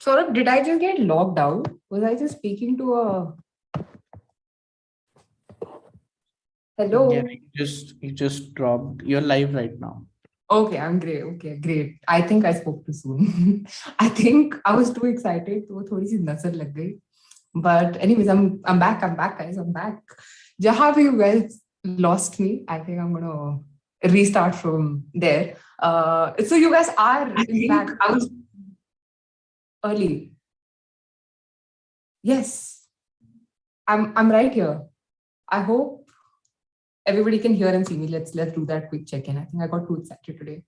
Saurabh, did I just get logged out? Was I just speaking to a... Hello? Yeah, you just dropped. You're live right now. Okay, I'm great. Okay, great. I think I spoke too soon. I think I was too excited. तो थोड़ी सी नजर लग गई. But anyways, I'm back. I'm back, guys. I'm back. Jahan you guys lost me. I think I'm gonna restart from there. So you guys are in fact I was early. Yes, I'm right here. I hope everybody can hear and see me. Let's do that quick check-in. I think I got too excited today.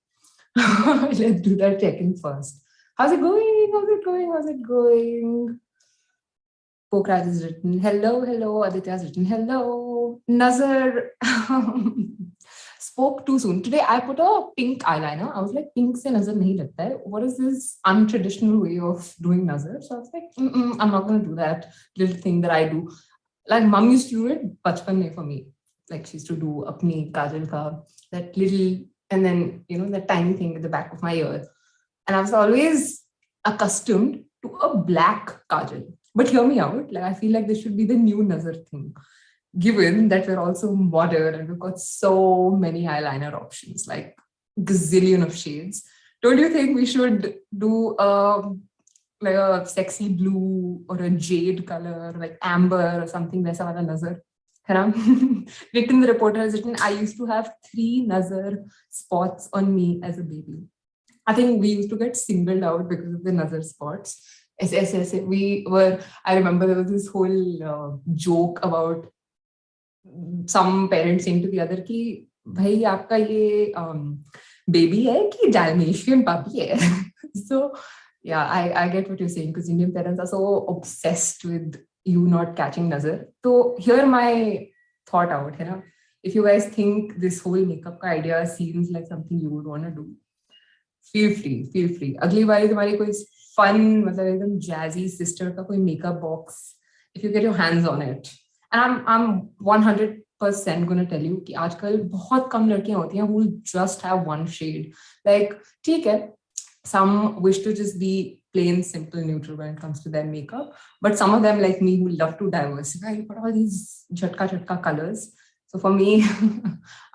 Let's do that check-in first. How's it going? How's it going? How's it going? Pokraj is written. Hello. Aditya has written. Hello. Nazar spoke too soon. Today I put a pink eyeliner. I was like, pink se nazar nahi lagta hai. What is this untraditional way of doing nazar? So I was like, I'm not going to do that little thing that I do. Like mom used to do it bachpan mein for me. Like she used to do apni kajal ka, that little, and then, that tiny thing at the back of my ear. And I was always accustomed to a black kajal. But hear me out. Like I feel like this should be the new nazar thing, given that we're also modern and we've got so many eyeliner options, like gazillion of shades. Don't you think we should do like a sexy blue or a jade color, like amber or something? Waisa wala nazar. Written, the reporter has written, I used to have 3 nazar spots on me as a baby. I think we used to get singled out because of the nazar spots. I remember there was this whole joke about some parents saying to the other ki, bhai, aapka ye baby hai ki Dalmatian puppy hai? So yeah, I get what you're saying, because Indian parents are so obsessed with you not catching nazar. So hear my thought out. If you guys think this whole makeup ka idea seems like something you would want to do, feel free. Agli bari tumhari koi fun, matlab ekdam jazzy sister ka koi makeup box, if you get your hands on it. And I'm 100% gonna tell you कि आजकल बहुत कम लड़कियां होती हैं who will just have one shade. Like, ठीक है, some wish to just be plain, simple, neutral when it comes to their makeup. But some of them, like me, who love to diversify, put all these chatka colors. So for me,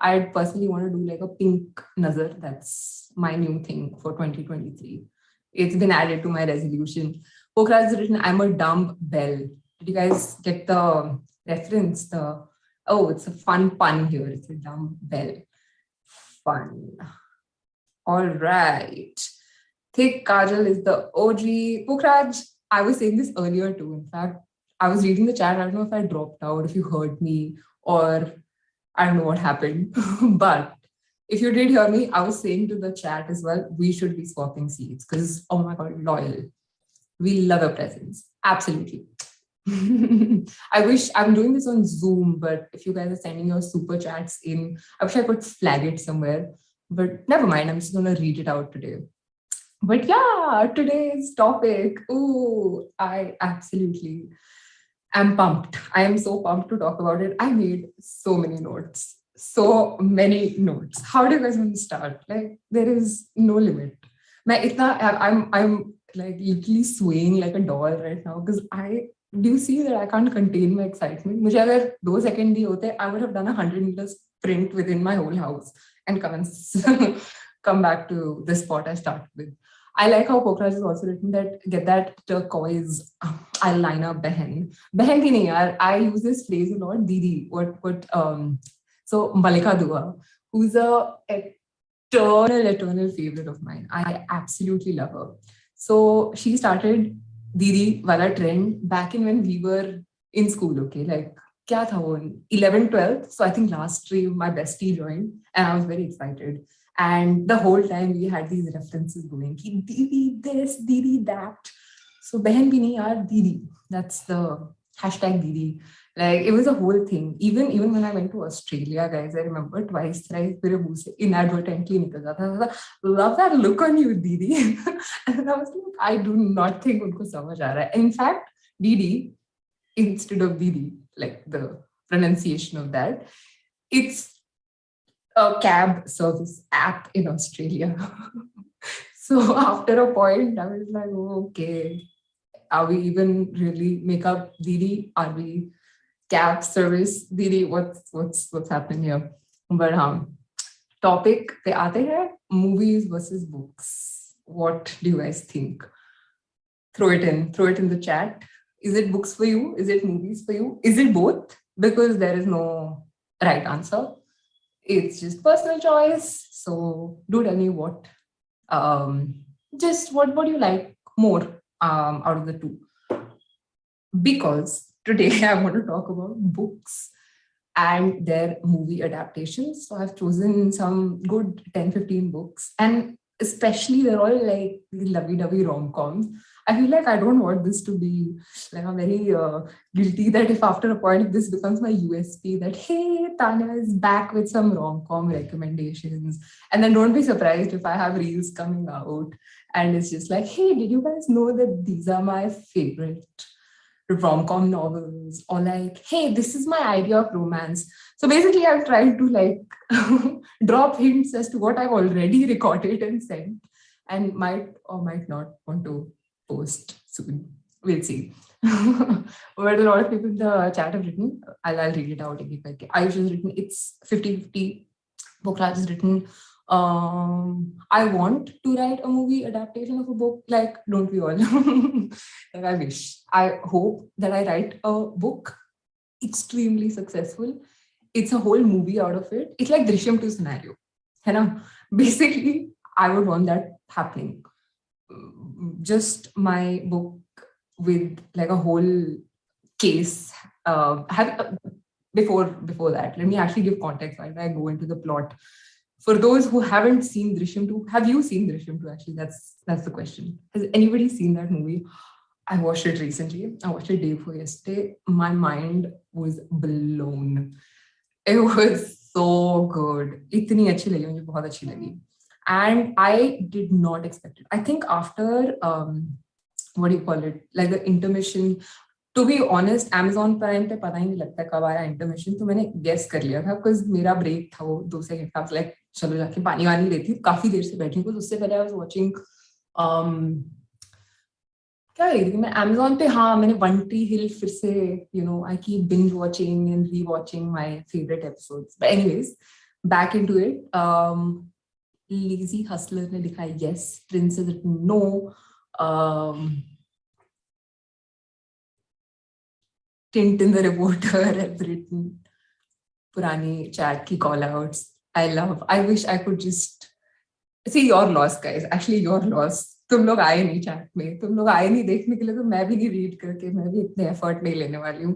I'd personally want to do like a pink nazar. That's my new thing for 2023. It's been added to my resolution. Pokraj has written, I'm a dumb bell. Did you guys get the reference? It's a fun pun here. It's a dumb bell. Fun. All right. Thick kajal is the OG. Pokraj, I was saying this earlier too. In fact, I was reading the chat. I don't know if I dropped out, if you heard me, or I don't know what happened. But if you did hear me, I was saying to the chat as well, we should be swapping seats because, oh my God, loyal. We love your presence. Absolutely. I wish I'm doing this on Zoom, but if you guys are sending your super chats in, I wish I could flag it somewhere. But never mind, I'm just going to read it out today. But yeah, today's topic, I absolutely am pumped. I am so pumped to talk about it. I made so many notes. How do you guys want to start? Like, there is no limit. I'm like literally swaying like a doll right now because do you see that I can't contain my excitement? Mujhe agar 2 seconds diye hote, I would have done a 100-meter sprint within my whole house and come back to the spot I started with. I like how Pokraj has also written that, get that turquoise eyeliner behan. Behan ki nahi yaar, I use this phrase a lot, Didi. So Malika Dua, who's a eternal favorite of mine. I absolutely love her. So she started Didi wala trend back in when we were in school, okay? Like, kya tha wo? 11th, 12th. So I think last stream, my bestie joined and I was very excited. And the whole time we had these references going, ki Didi this, Didi that. So behan bhi nahi yaar, Didi. That's the hashtag Didi. Like, it was a whole thing. Even when I went to Australia, guys, I remember thrice mere muh se inadvertently nikal jata tha. Love that look on you, Didi. And I was like, I do not think unko samajh aa raha hai. In fact, Didi, instead of Didi, like the pronunciation of that, it's a cab service app in Australia. So after a point, I was like, oh, okay, are we even really makeup Didi? Are we cab service Didi? What's happening here? But topic पे आते हैं, movies versus books. What do you guys think? Throw it in the chat. Is it books for you? Is it movies for you? Is it both? Because there is no right answer. It's just personal choice. So do tell me what do you like more out of the two? Because today I want to talk about books and their movie adaptations. So I've chosen some good 10-15 books, and especially they're all like lovey-dovey rom-coms. I feel like I don't want this to be like, I'm very guilty that if after a point this becomes my USP, that hey, Tanya is back with some rom-com recommendations, and then don't be surprised if I have reels coming out and it's just like, hey, did you guys know that these are my favorite rom-com novels? Or like, hey, this is my idea of romance. So basically I'm trying to like drop hints as to what I've already recorded and sent and might or might not want to post soon. We'll see. But a lot of people in the chat have written, I'll read it out. Ayush has written, it's 50-50. Pokraj has written, I want to write a movie adaptation of a book. Like, don't we all? Like, I wish. I hope that I write a book extremely successful. It's a whole movie out of it. It's like Drishyam 2 scenario. You know? Basically, I would want that happening. Just my book with like a whole case. Before that, let me actually give context while I go into the plot. For those who haven't seen Drishyam 2, have you seen Drishyam 2 actually? That's the question. Has anybody seen that movie? I watched it recently. I watched it day before yesterday. My mind was blown. It was so good. Itni achhi lagi, mujhe bahut achhi lagi. And I did not expect it. I think after, what do you call it? Like the intermission, to be honest, Amazon Prime पे पता ही नहीं लगता कब आया intermission, तो मैंने guess कर लिया था, because मेरा break था वो 2 सेकंड का, like चलो जाके पानी वानी लेती हूँ, काफी देर से बैठी हूँ, उससे पहले I was watching क्या रही थी मैं Amazon पे, हाँ मैंने One Tree Hill फिर से, you know, I keep binge watching and rewatching my favorite episodes. But anyways, back into it. Lazy Hustler ने लिखा है yes, Prince has written no. Tintin the Reporter has written purani chat ki call outs. I wish I could just see your loss, guys. Actually, your loss. तुम लोग आए नहीं chat में, तुम लोग आए नहीं देखने के लिए, तो मैं भी नहीं read करके, मैं भी इतने effort नहीं लेने वाली हूँ.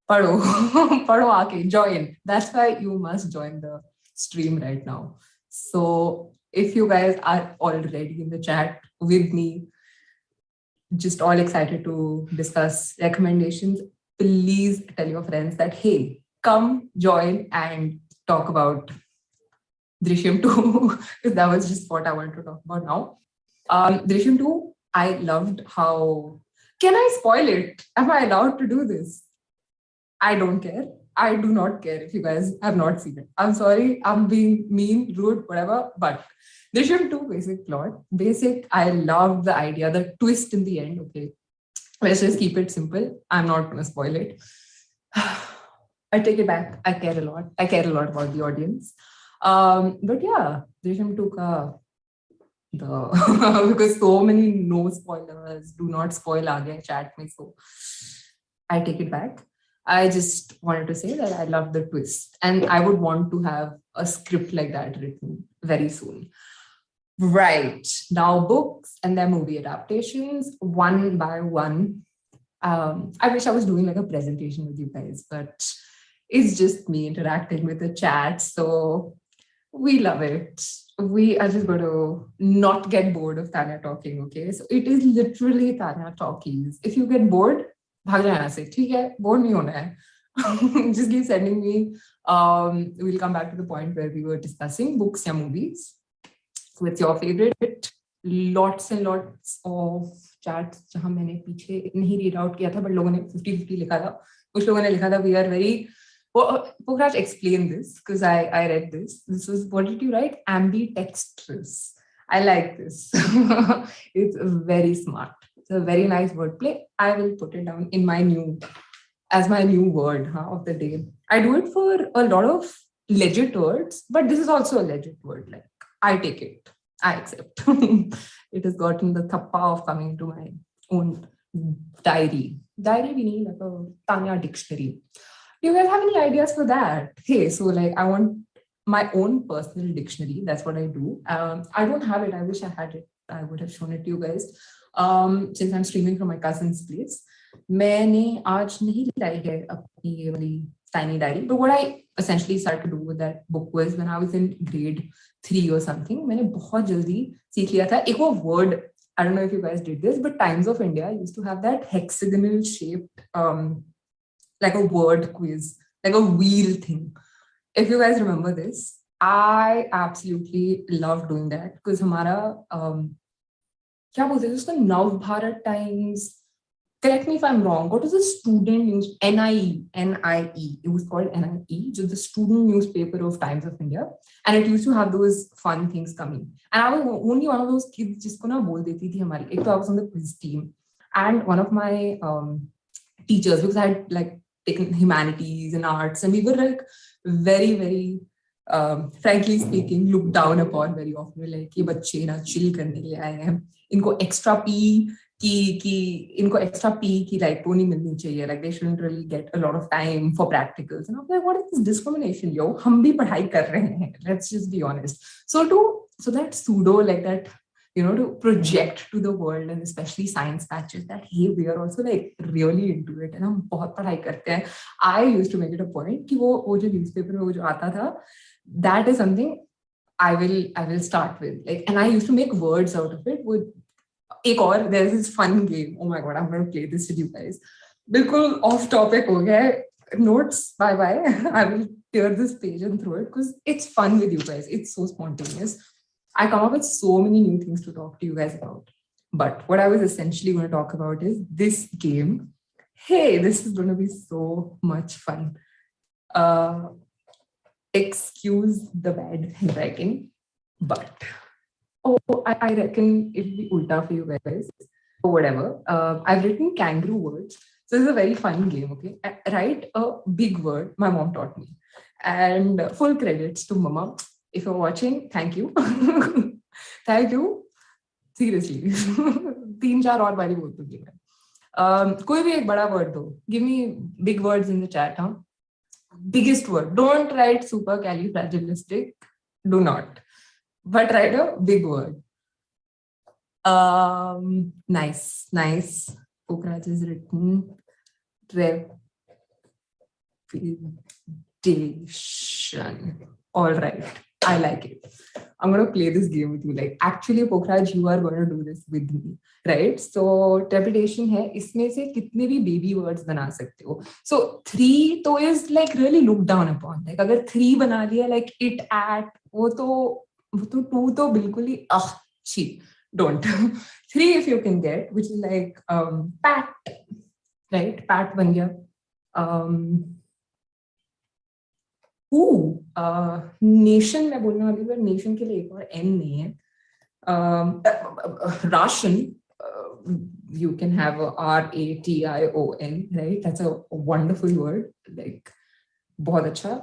पढ़ो पढ़ो आके join. That's why you must join the stream right now. So if you guys are already in the chat with me, just all excited to discuss recommendations, please tell your friends that, hey, come join and talk about Drishyam 2, because that was just what I wanted to talk about now. Drishyam 2, I loved how... Can I spoil it? Am I allowed to do this? I don't care. I do not care if you guys have not seen it. I'm sorry, I'm being mean, rude, whatever, but Drishyam 2 basic plot. Basic, I love the idea, the twist in the end, okay. Let's just keep it simple. I'm not going to spoil it. I take it back. I care a lot. I care a lot about the audience. But yeah, Drishyam 2 ka because so many no spoilers, do not spoil aa gaya chat mein, so I take it back. I just wanted to say that I love the twist, and I would want to have a script like that written very soon. Right, now books and their movie adaptations, one by one. I wish I was doing like a presentation with you guys, but it's just me interacting with the chat, so we love it. We are just going to not get bored of Tanya talking, okay? So it is literally Tanya Talkies. If you get bored, भाग जाना से, ठीक है? Bored नहीं होना है. Just keep sending me. We'll come back to the point where we were discussing books or movies. So it's your favorite. Lots and lots of chats जहाँ मैंने पीछे नहीं read out किया था, but लोगों ने 50-50 लिखा था. कुछ लोगों ने लिखा था we are very... Pokraj, explain this, because I read this. This was, what did you write? Ambidextrous. I like this. It's very smart. It's a very nice wordplay. I will put it down in my as my new word of the day. I do it for a lot of legit words, but this is also a legit word. Like, I take it. I accept. It has gotten the thappa of coming to my own diary. Diary we need like a Tanya dictionary. Do you guys have any ideas for that? Hey, so like I want my own personal dictionary. That's what I do. I don't have it. I wish I had it. I would have shown it to you guys. Since I'm streaming from my cousin's place. मैंने आज नहीं लाई है अपनी ये वाली tiny diary. But what I essentially started to do with that book was when I was in grade 3 or something, मैंने बहुत जल्दी सीख लिया था एक वो word. I don't know if you guys did this, but Times of India used to have that hexagonal shaped, like a word quiz, like a wheel thing. If you guys remember this, I absolutely love doing that because हमारा क्या बोलते हैं उसको Nav Bharat Times. Correct me if I'm wrong. What was the student news? NIE. It was called NIE, just the student newspaper of Times of India. And it used to have those fun things coming. And I was only one of those kids जिसको ना बोल देती थी हमारी. एक तो I was on the quiz team. And one of my teachers, because I had like taken humanities and arts, and we were like very, very, frankly speaking, looked down upon very often. We were like, ये बच्चे ना chill करने के लिए आए हैं. इनको extra P इनको extra P की like वो नहीं मिलनी चाहिए. Like they shouldn't really get a lot of time for practicals. And I'm like, what is this discrimination, yo? हम भी पढ़ाई कर रहे हैं. Let's just be honest. So that pseudo like that, you know, to project to the world and especially science batches that hey, we are also like really into it and हम बहुत पढ़ाई करते हैं. I used to make it a point कि वो जो newspaper में वो जो आता था, that is something I will start with. Like, and I used to make words out of it. With एक और there's this fun game. Oh my god, I'm going to play this with you guys. बिल्कुल off topic हो गया है. Notes, bye. I will tear this page and throw it because it's fun with you guys. It's so spontaneous. I come up with so many new things to talk to you guys about. But what I was essentially going to talk about is this game. Hey, this is going to be so much fun. Excuse the bad handwriting, but I reckon it'll be ulta for you guys or whatever. I've written kangaroo words. So this is a very fun game, okay? I write a big word my mom taught me. And full credits to mama. If you're watching, thank you. Thank you. Seriously. 3-4 और बारी बोल दूंगी मैं. कोई भी एक बड़ा word दो. Give me big words in the chat, huh? Biggest word. Don't write supercalifragilistic. Do not. But write a big word. Nice. Pokraj is written. Reputation. All right. I like it. I'm going to play this game with you. Like, actually, Pokraj, you are going to do this with me, right? So, reputation है. इसमें से कितने भी baby words बना सकते हो. So, 3 तो is like really looked down upon. Like, अगर 3 बना लिया, like it, at, वो तो 2 तो बिल्कुल ही cheap. Don't. 3 if you can get, which is like pat, right? Pat बन गया. Nation मैं बोलने वाली हूँ, nation के लिए एक और N नहीं है. Ration, you can have a RATION, right? That's a wonderful word. Like, बहुत अच्छा.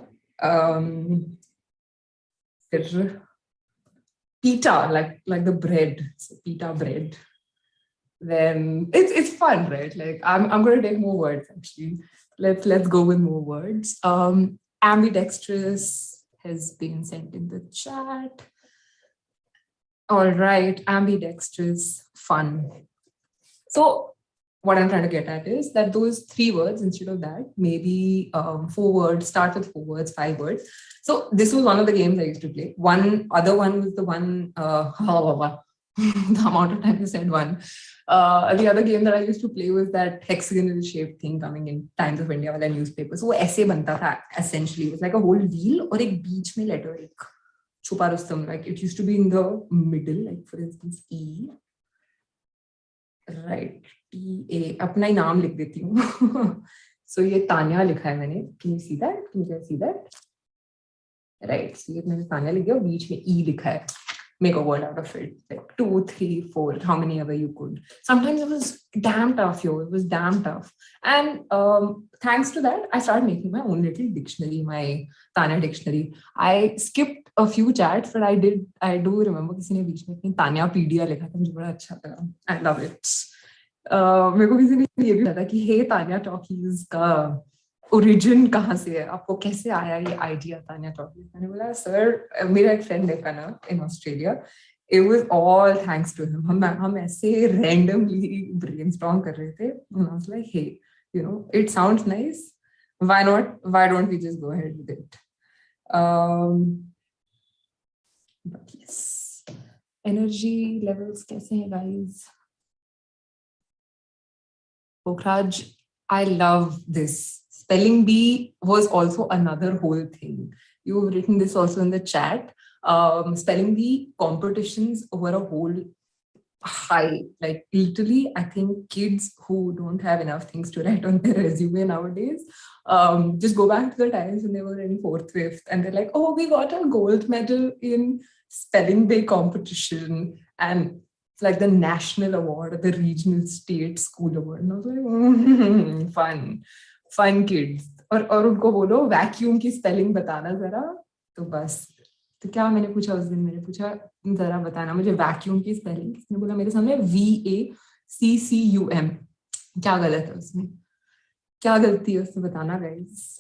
Pita, like the bread, so pita bread. Then it's fun, right? Like I'm going to take more words actually. Let's go with more words. Ambidextrous has been sent in the chat. All right, ambidextrous, fun. So what I'm trying to get at is that those 3 words instead of that, maybe 4 words, start with 4 words, 5 words. So this was one of the games I used to play. One other one was the one, the amount of time I said one. The other game that I used to play was that hexagonal shaped thing coming in Times of India वाला newspaper. So वो ऐसे बनता था essentially. It was like a whole wheel और एक बीच में letter एक छुपा Rustam. Like it used to be in the middle, like for instance E. Right, T-A. अपना ही नाम लिख देती हूँ. So ये तान्या लिखा है मैंने. Can you see that? Can you guys see that? Right. So ये मैंने तान्या लिख दिया. बीच में E लिखा है. make a word out of it. Like 2, 3, 4, how many ever you could. Sometimes it was damn tough, yo. It was damn tough. And thanks to that, I started making my own little dictionary, my Tanya dictionary. I skipped a few chats, but I do remember किसी ने बीच में अपनी तान्या पीडिया लिखा था, मुझे बड़ा अच्छा लगा. I love it. मेरे को किसी ने ये भी बताया कि हे तान्या टॉकीज का ओरिजिन कहाँ से है, आपको कैसे आया ये आइडिया तान्या टॉकीज. मैंने बोला सर, मेरा एक फ्रेंड है कना in Australia, it was all thanks to him. हम ऐसे randomly brainstorm कर रहे थे, and I was like, hey, you know, it sounds nice, why don't we just go ahead with it. But yes, energy levels कैसे हैं guys? Pokhraj, I love this. Spelling bee was also another whole thing. You've written this also in the chat. Spelling bee competitions were a whole high. Like literally, I think kids who don't have enough things to write on their resume nowadays, just go back to the times when they were in 4th, 5th, and they're like, oh, we got a gold medal in spelling bee competition. And it's like the national award or the regional state school award. And I was like, fun kids. और उनको बोलो vacuum की spelling बताना जरा, तो बस. तो क्या मैंने पूछा उस दिन, मैंने पूछा जरा बताना मुझे वैक्यूम की स्पेलिंग. किसने बोला मेरे सामने VACCUM. क्या गलत है उसमें, क्या गलती है उसमें, बताना guys.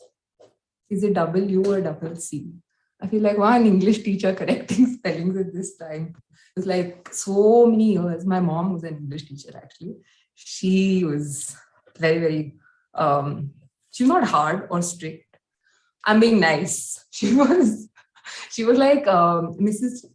Is it W or double C? I feel like one English teacher correcting spellings at this time. It's like so many years. My mom was an English teacher actually. She was very, very, she was not hard or strict. I'm being nice. She was like Mrs.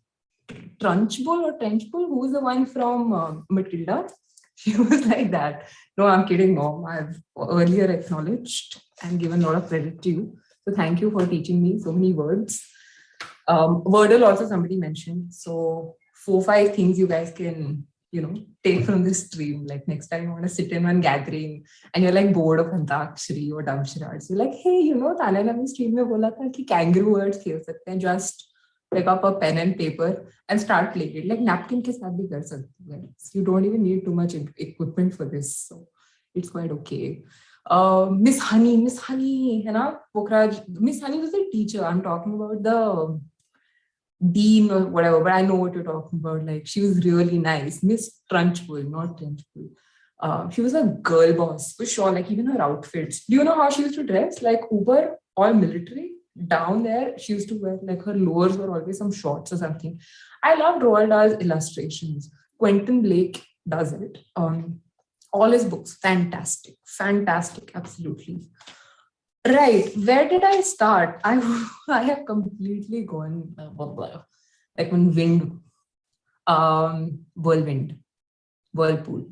Trunchbull or Trenchbull, who was the one from Matilda. She was like that. No, I'm kidding, Mom. I've earlier acknowledged and given a lot of credit to you. So thank you for teaching me so many words. Wordle also somebody mentioned. So 4-5 things you guys can, take from this stream. Like next time you want to sit in one gathering and you're like bored of Antakshari or Damsharad. So you're like, hey, Tanya ne stream mein bola tha ki kangaroo words khel sakte hain. Just pick up a pen and paper and start playing it. Like napkin ke saath bhi kar sakte hain. You don't even need too much equipment for this. So it's quite okay. Miss Honey, hai na? Pokhraj. Miss Honey was a teacher. I'm talking about the dean or whatever, but I know what you're talking about. Like she was really nice. Miss Trunchbull, not Trenchbull. She was a girl boss for sure. Like even her outfits. Do you know how she used to dress? Like Uber, all military. Down there, she used to wear like her lowers were always some shorts or something. I loved Roald Dahl's illustrations. Quentin Blake does it. All his books, fantastic, absolutely. Right, where did I start? I have completely gone like when wind, whirlwind, whirlpool.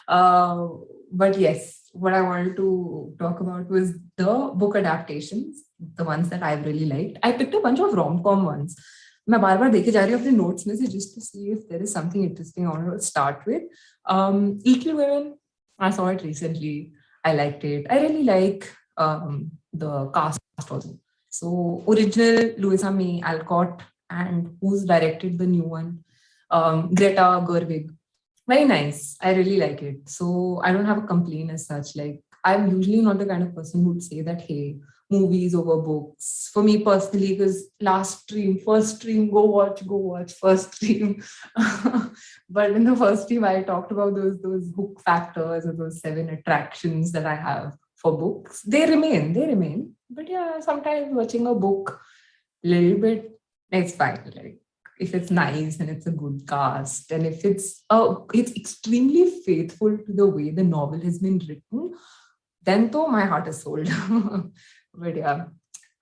But yes, what I wanted to talk about was the book adaptations, the ones that I've really liked. I picked a bunch of rom-com ones. मैं बार-बार देखे जा रही हूँ अपने notes में से just to see if there is something interesting I want to start with. Little Women, I saw it recently. I liked it. I really like the cast also. So original Louisa May Alcott, and who's directed the new one, Greta Gerwig. Very nice. I really like it. So I don't have a complaint as such. Like I'm usually not the kind of person who would say that, hey, movies over books. For me personally, because first stream, go watch first stream. But in the first stream, I talked about those hook factors or those 7 attractions that I have for books. They remain. But yeah, sometimes watching a book a little bit, it's fine. Like if it's nice and it's a good cast, and if it's extremely faithful to the way the novel has been written, then though my heart is sold. But yeah,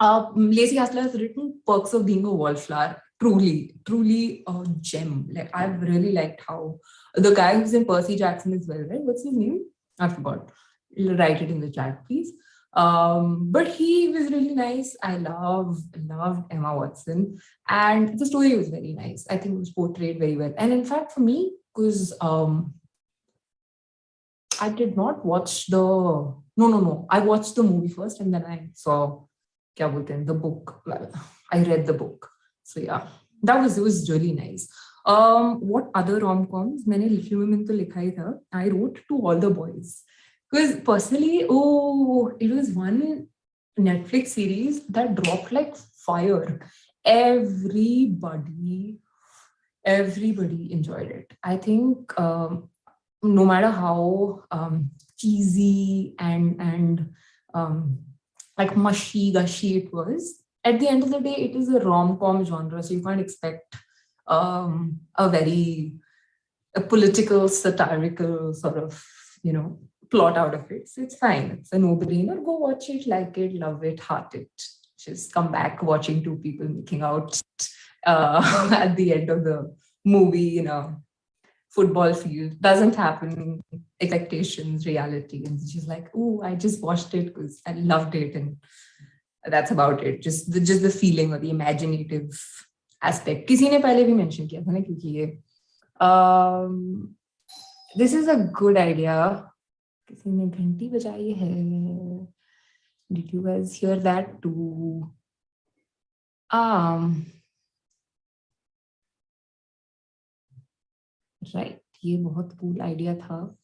Lacey Hasler has written Perks of Being a Wallflower. Truly a gem. Like I've really liked how the guy who's in Percy Jackson as well, right? What's his name? I forgot. Write it in the chat, please. But he was really nice. I loved Emma Watson, and the story was very nice. I think it was portrayed very well. And in fact, for me, because I did not watch the no. I watched the movie first, and then I saw the book. I read the book. So yeah, it was really nice. What other rom-coms? मैंने Little Women तो लिखा ही था. I wrote To All the Boys. Because personally, it was one Netflix series that dropped like fire. Everybody enjoyed it. I think no matter how cheesy and like mushy gushy it was, at the end of the day, it is a rom-com genre, so you can't expect a political, satirical sort of, plot out of it. So it's fine. It's a no-brainer. Go watch it, like it, love it, heart it. Just come back watching two people making out at the end of the movie in a football field. Doesn't happen. Expectations, reality. And she's like, oh, I just watched it because I loved it. And that's about it. Just the feeling or the imaginative aspect. किसी ने पहले भी mention किया था ना, क्योंकि ये this is a good idea. किसी ने घंटी बजाई है. Did you guys hear that too? Right. ये बहुत cool idea था.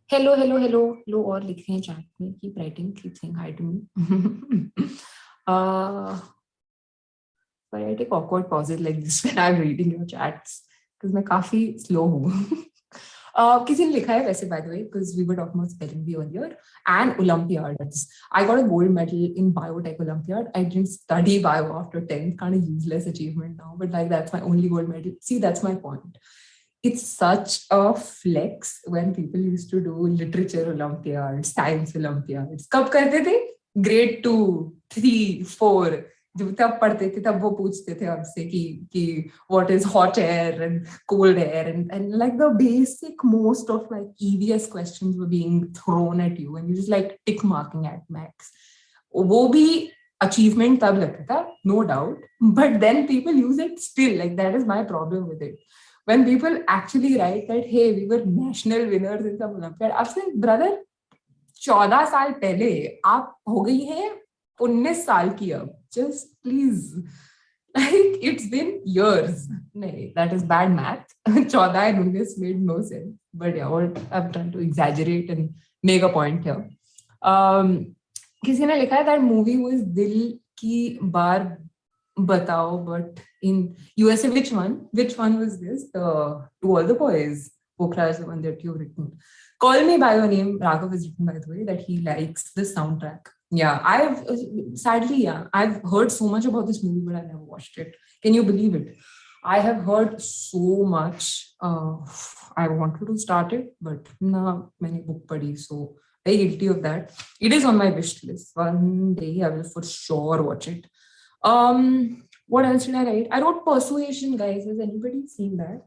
Hello और लिख रहे हैं chat में. Keep writing, keep saying hi to me. But I take awkward pauses like this when I'm reading your chats because मैं काफी slow हूँ. किसी ने लिखा है वैसे, by the way, because we were talking about spelling bee earlier, and Olympiads. I got a gold medal in biotech Olympiad. I didn't study bio after 10th, kind of useless achievement now, but like that's my only gold medal. See, that's my point. It's such a flex when people used to do literature Olympiads, science Olympiads. कब करते थे? Grade 2, 3, 4. जब तब पढ़ते थे तब वो पूछते थे हमसे कि what is hot air and cold air and like the basic most of like EVS questions were being thrown at you and you just like tick marking at max. वो भी achievement तब लगता था, no doubt, but then people use it still. Like that is my problem with it. When people actually write that, hey, we were national winners in some Olympiad, I've said, brother, 14 साल पहले आप हो गई हैं 19 साल की अब. Just please, like it's been years. No, that is bad math. 14 and 19 made no sense. But yeah, I'm trying to exaggerate and make a point here. किसी ने लिखा है that movie was दिल की बार बताओ, but in USA, which one? Which one was this? To All the Boys. Pokhara is the one that you've written. Call Me By Your Name, Raghav has written, by the way, that he likes the soundtrack. Yeah, I've heard so much about this movie, but I never watched it. Can you believe it? I have heard so much. I wanted to start it, but nah, many book padhi, so very guilty of that. It is on my wish list. One day I will for sure watch it. What else did I write? I wrote Persuasion, guys. Has anybody seen that?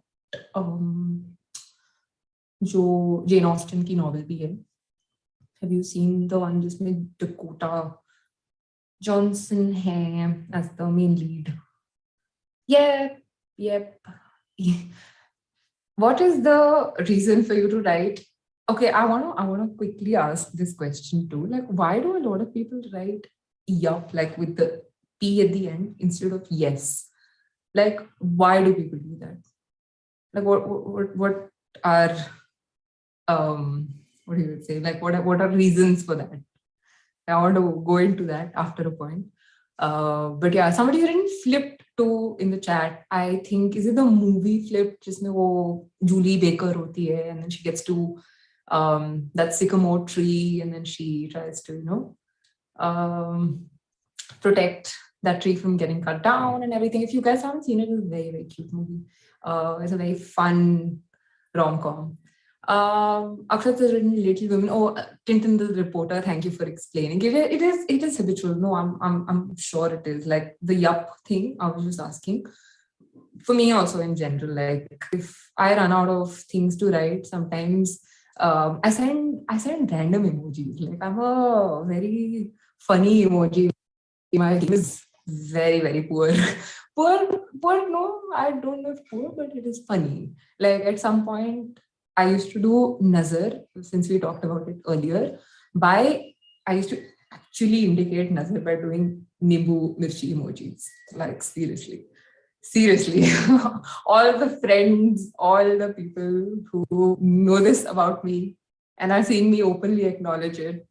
जो Jane Austen की novel भी है. Have you seen the one जिसमें Dakota Johnson है as the main lead? Yep. What is the reason for you to write? Okay, I wanna quickly ask this question too. Like, why do a lot of people write yup, like with the P at the end instead of yes? Like, why do people do that? Like, what are what do you would say? Like, what are reasons for that? I want to go into that after a point. But yeah, somebody's written flipped to in the chat. I think, is it the movie Flipped, जिसमें वो Julie Baker होती है, and then she gets to that sycamore tree, and then she tries to, protect that tree from getting cut down and everything. If you guys haven't seen it, it's a very, very cute movie. It's a very fun rom-com. Akshat has written Little Women. Oh, Tintin the Reporter, thank you for explaining. It is habitual. No, I'm sure it is. Like the yup thing, I was just asking. For me also in general, like if I run out of things to write, sometimes I send random emojis. Like I'm a very funny emoji. My game is very, very poor. Poor, no, I don't know if poor, but it is funny. Like at some point, I used to do nazar, since we talked about it earlier. I used to actually indicate nazar by doing Nimbu Mirchi emojis. Like, seriously. All the friends, all the people who know this about me and are seeing me openly acknowledge it.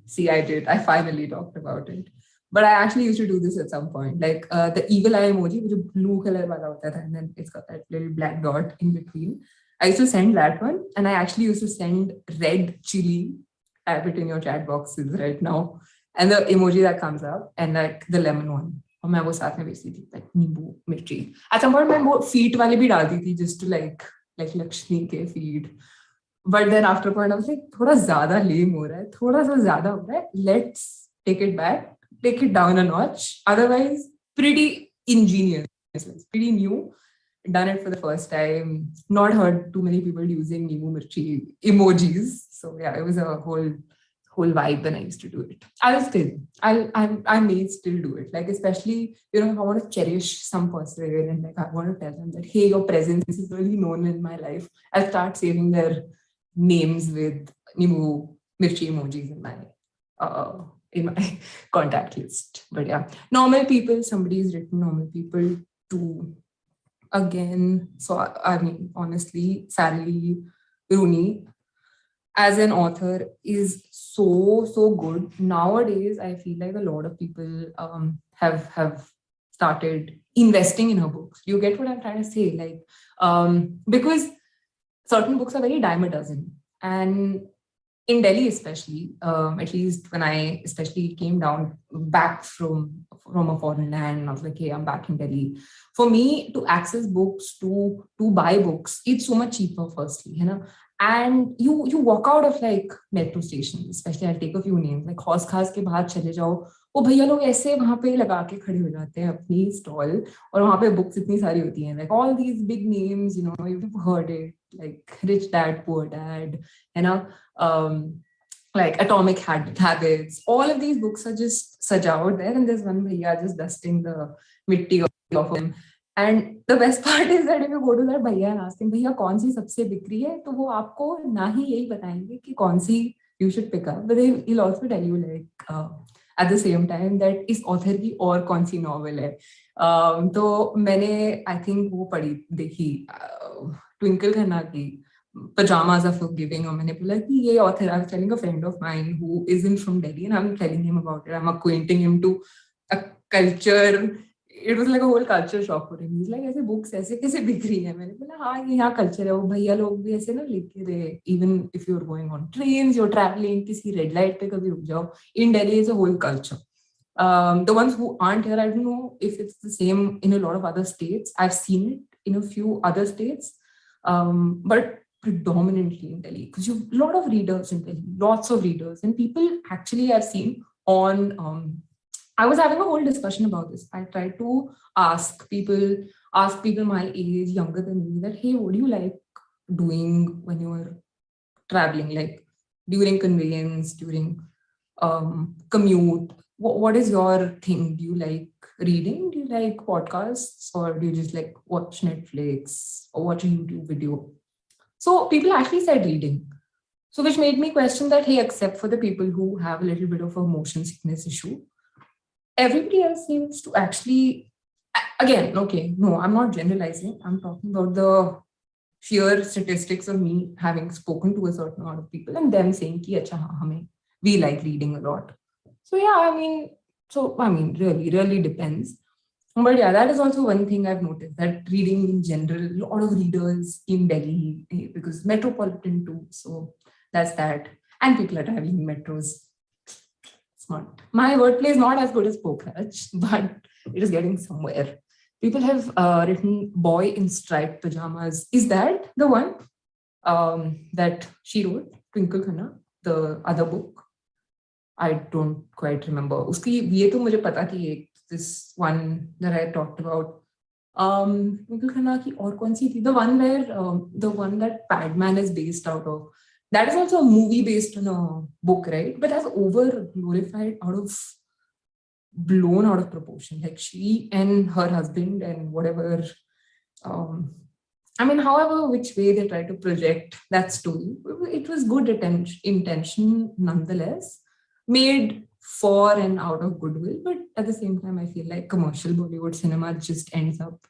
See, I finally talked about it. But I actually used to do this at some point. Like the evil eye emoji, which is blue color wala hota tha, and then it's got that little black dot in between. I used to send that one, and I actually used to send red chili, type it in your chat boxes right now, and the emoji that comes up, and like the lemon one. और मैं वो साथ में भेजती थी, like नींबू मिर्ची. At some point मैं वो feet वाले भी डालती थी, just to like लक्ष्मी के feet. But then after a point I was like, थोड़ा ज़्यादा lame हो रहा है, थोड़ा सा ज़्यादा हो रहा है. Let's take it back, take it down a notch. Otherwise, pretty ingenious, pretty new. Done it for the first time. Not heard too many people using नींबू मिर्ची emojis. So yeah, it was a whole vibe when I used to do it. I may still do it. Like, especially, if I want to cherish some person and like I want to tell them that, hey, your presence is really known in my life, I'll start saving their names with Nimu Mirchi emojis in my contact list. But yeah, normal people, somebody's written normal people too. Again, so I mean, honestly, Sally Rooney as an author is so good. Nowadays, I feel like a lot of people have started investing in her books. You get what I'm trying to say? Like, because certain books are very dime a dozen. And in Delhi especially, at least when I especially came down back from a foreign land, and I was like, hey, I'm back in Delhi. For me to access books, to buy books, it's so much cheaper firstly, and you walk out of like metro stations, especially I'll take a few names, like हौस खास के बाहर चले जाओ, वो भैया लोग ऐसे वहाँ पे लगा के खड़े हो जाते हैं अपनी स्टॉल, और वहाँ पे बुक्स इतनी सारी होती हैं, like all these big names, you've heard it, like Rich Dad, Poor Dad, like Atomic Habits. All of these books are just sajawat there, and there's one bhaiya just dusting the mitti off them. And the best part is that if you go to that bhaiya and ask him, भैया कौन सी सबसे बिक्री है, तो वो आपको ना ही यही बताएंगे कि कौन सी you should pick up, but he'll also tell you like at the same time that इस author की और कौन सी novel है. तो मैंने I think वो पढ़ी देखी ट्विंकल खन्ना की Pajamas Are Forgiving, और मैंने बोला कि ये author, I was telling a friend of mine who isn't from Delhi, and I'm telling him about it. I'm acquainting him to a culture. It was like a whole culture shock for him. He's like, ऐसे books ऐसे कैसे बिक रही है? मैंने बोला हाँ, ये यहाँ culture है. वो भैया लोग भी ऐसे ना लेके रहे. Even if you're going on trains, you're traveling, किसी red light पे कभी रुक जाओ. In Delhi is a whole culture. The ones who aren't here, I don't know if it's the same in a lot of other states. I've seen it in a few other states, but predominantly in Delhi, because you have a lot of readers in Delhi, lots of readers, and people actually I've seen on. I was having a whole discussion about this. I tried to ask people my age, younger than me, that hey, what do you like doing when you're traveling, like during conveyance, during commute? What is your thing? Do you like reading? Do you like podcasts, or do you just like watch Netflix or watch a YouTube video? So people actually said reading. So which made me question that, hey, except for the people who have a little bit of a motion sickness issue, everybody else seems to actually, again, okay, no, I'm not generalizing. I'm talking about the sheer statistics of me having spoken to a certain amount of people and them saying ki, acha, haan, we like reading a lot. So yeah, I mean, really depends. But yeah, that is also one thing I've noticed, that reading in general, a lot of readers in Delhi, because metropolitan too. So that's that. And people are traveling in metros. Smart. My wordplay is not as good as Pokhraj, but it is getting somewhere. People have written Boy in Striped Pajamas. Is that the one that she wrote, Twinkle Khanna, the other book? I don't quite remember. Uski ye to mujhe pata ki this one that I talked about. Twinkle Khanna ki aur kaun si thi? The one where the one that Padman is based out of. That is also a movie based on a book, right? But that's over glorified, blown out of proportion. Like she and her husband and whatever, however, which way they try to project that story, it was good intention nonetheless, made for and out of goodwill, but at the same time, I feel like commercial Bollywood cinema just ends up,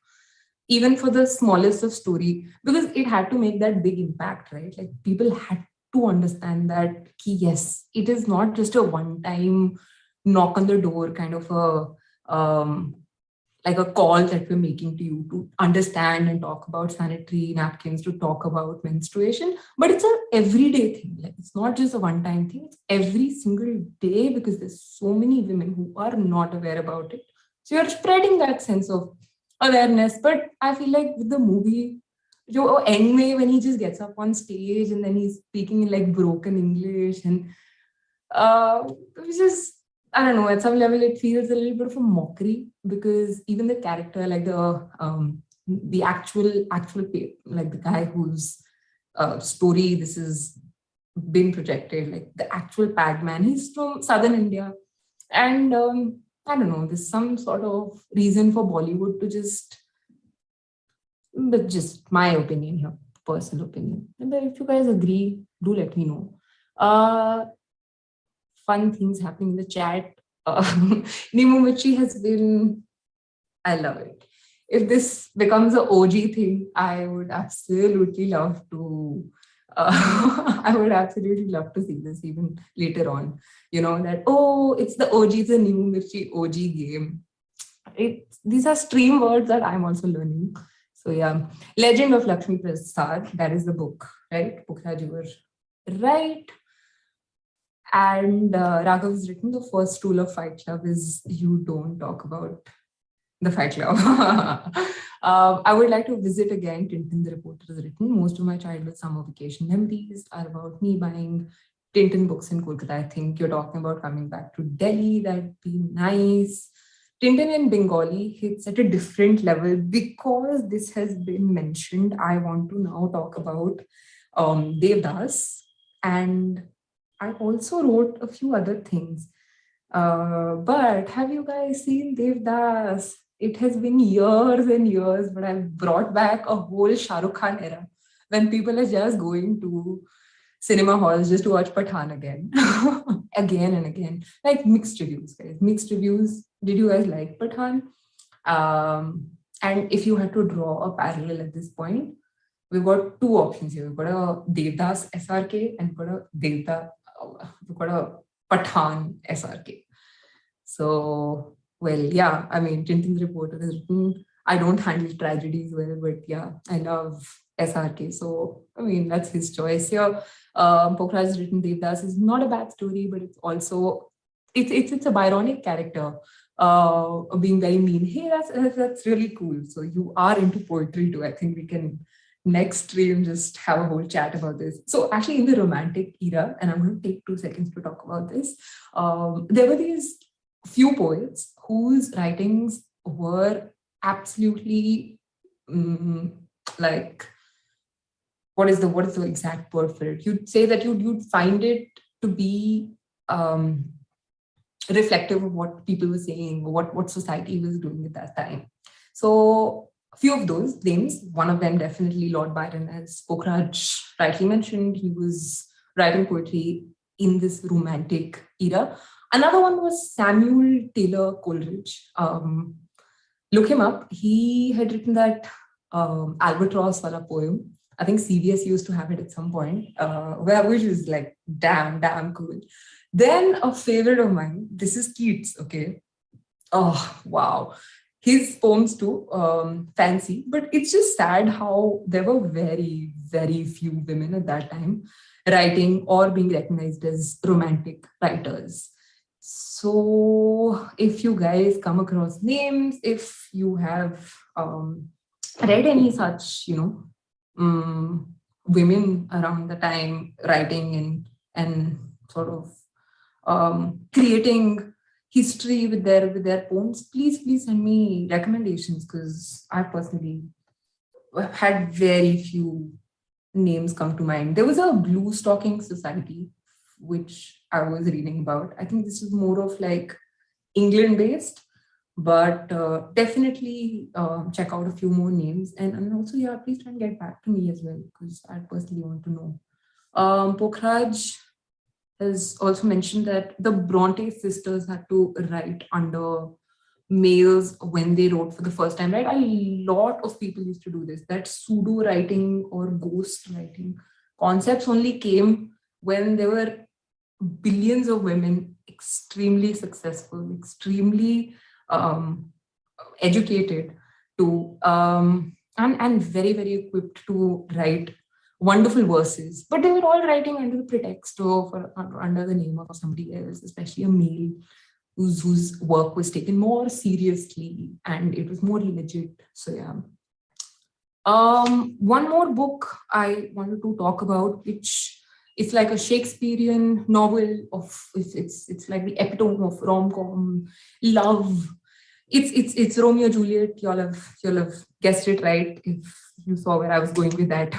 even for the smallest of story, because it had to make that big impact, right? Like people had to understand that yes, it is not just a one-time knock on the door kind of like a call that we're making to you to understand and talk about sanitary napkins, to talk about menstruation, but it's an everyday thing. Like it's not just a one-time thing, it's every single day, because there's so many women who are not aware about it. So you're spreading that sense of awareness. But I feel like with the movie, anyway, when he just gets up on stage and then he's speaking in like broken English, and it's just, I don't know, at some level it feels a little bit of a mockery, because even the character, like the actual like the guy whose story this is been projected, like the actual Padman, he's from southern India, and I don't know, there's some sort of reason for Bollywood to but just my opinion here, personal opinion. But if you guys agree, do let me know. Fun things happening in the chat. Nimumichi has been, I love it. If this becomes an OG thing, I would absolutely love to I would absolutely love to see this even later on. That, oh, it's the OG, it's a Nimumichi OG game. These are stream words that I'm also learning. So yeah, Legend of Lakshmi Prasad, that is the book, right? Pukhraj, you were right. And Raghav has written, the first rule of Fight Club is you don't talk about the Fight Club. I would like to visit again Tintin the Reporter has written. Most of my childhood summer vacation memories are about me buying Tintin books in Kolkata. I think you're talking about coming back to Delhi. That'd be nice. Tintin in Bengali hits at a different level because this has been mentioned. I want to now talk about Devdas, and I also wrote a few other things. But have you guys seen Devdas? It has been years and years, but I've brought back a whole Shah Rukh Khan era when people are just going to cinema halls just to watch Pathaan again, again and again. Like mixed reviews, guys. Mixed reviews. Did you guys like Pathaan? And if you had to draw a parallel at this point, we've got two options here. We've got a Devdas SRK and we've got a Pathaan SRK. So, well, yeah, I mean, Tintin the Reporter has written, I don't handle tragedies well, but yeah, I love SRK. So, I mean, that's his choice here. Pokhraj has written Devdas is not a bad story, but it's also, it's a Byronic character being very mean. Hey, that's really cool. So you are into poetry too. I think we can next stream just have a whole chat about this. So actually in the Romantic era, and I'm going to take 2 seconds to talk about this, there were these few poets whose writings were absolutely like, what is the exact word for it? You'd say that you'd find it to be reflective of what people were saying, what society was doing at that time. So a few of those names, one of them definitely Lord Byron, as Pokhraj rightly mentioned, he was writing poetry in this Romantic era. Another one was Samuel Taylor Coleridge. Look him up. He had written that Albatross wala poem. I think CBS used to have it at some point, which is like damn cool. Then a favorite of mine, this is Keats, okay? Oh, wow. His poems too, fancy, but it's just sad how there were very, very few women at that time writing or being recognized as romantic writers. So if you guys come across names, if you have read any such, women around the time writing and sort of creating history with their poems, please send me recommendations, because I personally had very few names come to mind. There was a Blue Stocking Society, which I was reading about. I think this is more of like England based, but definitely check out a few more names. And also, yeah, please try and get back to me as well, because I personally want to know. Pokhraj has also mentioned that the Bronte sisters had to write under males when they wrote for the first time, right? A lot of people used to do this. That pseudo writing or ghost writing concepts only came when there were billions of women, extremely successful, extremely educated to and very, very equipped to write wonderful verses, but they were all writing under the pretext of or under the name of somebody else, especially a male whose work was taken more seriously and it was more legit. So yeah. One more book I wanted to talk about, which it's like a Shakespearean novel of it's like the epitome of rom-com love. It's Romeo Juliet. You'll have guessed it right if you saw where I was going with that.